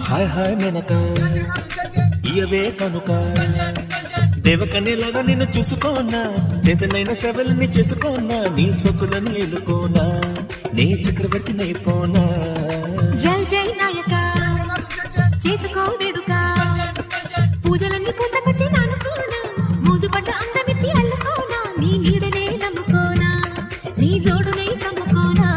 Hi hi Menaka ఇయవే కనుక దేవకన్యలాగా నిన్ను చూసుకోనా, చేతనైన సేవలని చేసుకోనా, నీ సొక్కులను ఎలుకోనా, నీ చక్రవర్తినైపోనా. జై జై నాయక చేసుకో వేడుక, పూజలన్నీ పూతకొచ్చి నానుకోనా, మోజుపడ్డ అందమిచ్చి అల్లుకోనా, నీ నీడనే నమ్ముకోనా, నీ జోడునై కమ్ముకోనా.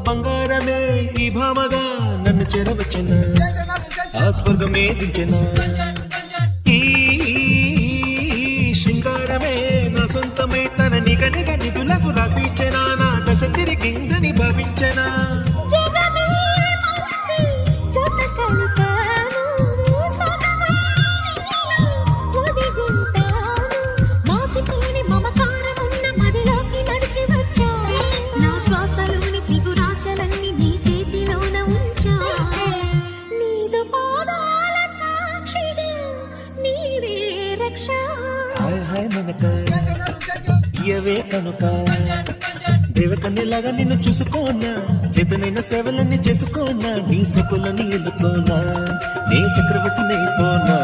బంగారమే ఈ భామగా నన్ను చేరవచ్చిన, ఆ స్వర్గమే దించిన, ఈ శృంగారమే నా సొంతమై తన నిగనిగ నిధులకు రాసిచ్చిన, నా దశ తిరిగిందని భావించనా. ఇయవే కనుక దేవకన్యలాగా నిన్ను చూసుకోనా, చేతనైన సేవలన్నీ చేసుకోనా, నీ సొక్కులని ఎల్లుకోనా, నీ చక్రవర్తినైపోనా.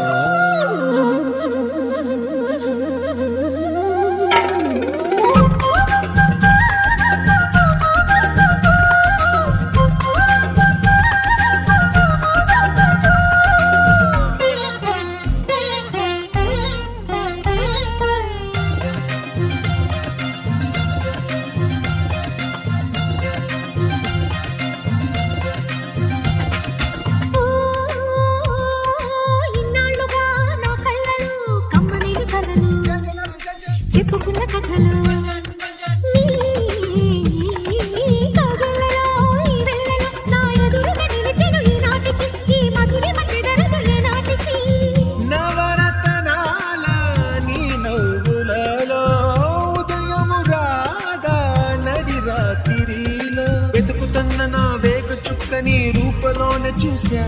చెప్పుకున్న కథలు నా ఎదురుగా నిలిచెను ఈనాటికి, ఈ మధురి మధ్యధరలు ఏనాటికి. నవరత్నాల నీ నవ్వులలో ఉదయము రాదా నడి రాత్రిలో, వెతుకుతున్న నా వేగ చుక్క నీ రూపలోనే చూశా,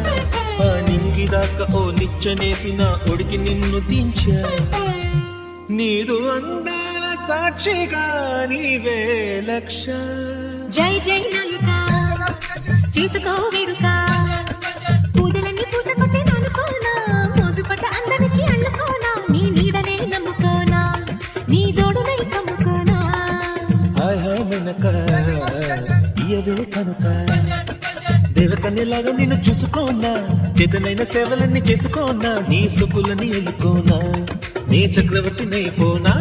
నింగిదాకా ఓ నిచ్చనేసి నా ఒడికి నిన్ను దించా, నీదు అందాల సాక్షిగా నీవే లక్ష. జై జై నాయక చేసుకో వేడుక, పూజలన్నీ పూతకొచ్చి నానుకోనా, మోజుపడ్డ అందమిచ్చి అల్లుకోనా, నీ నీడనే నమ్ముకోనా, నీ జోడునై కమ్ముకోనా. హాయ్ హాయ్ మెనక ఇయవే కనుక దేవకన్యలాగా నిన్ను చూసుకోనా, చేతనైన సేవలన్నీ చేసుకోనా, నీ సొక్కులని ఎల్లుకోనా, నీ చక్రవర్తినైపోనా.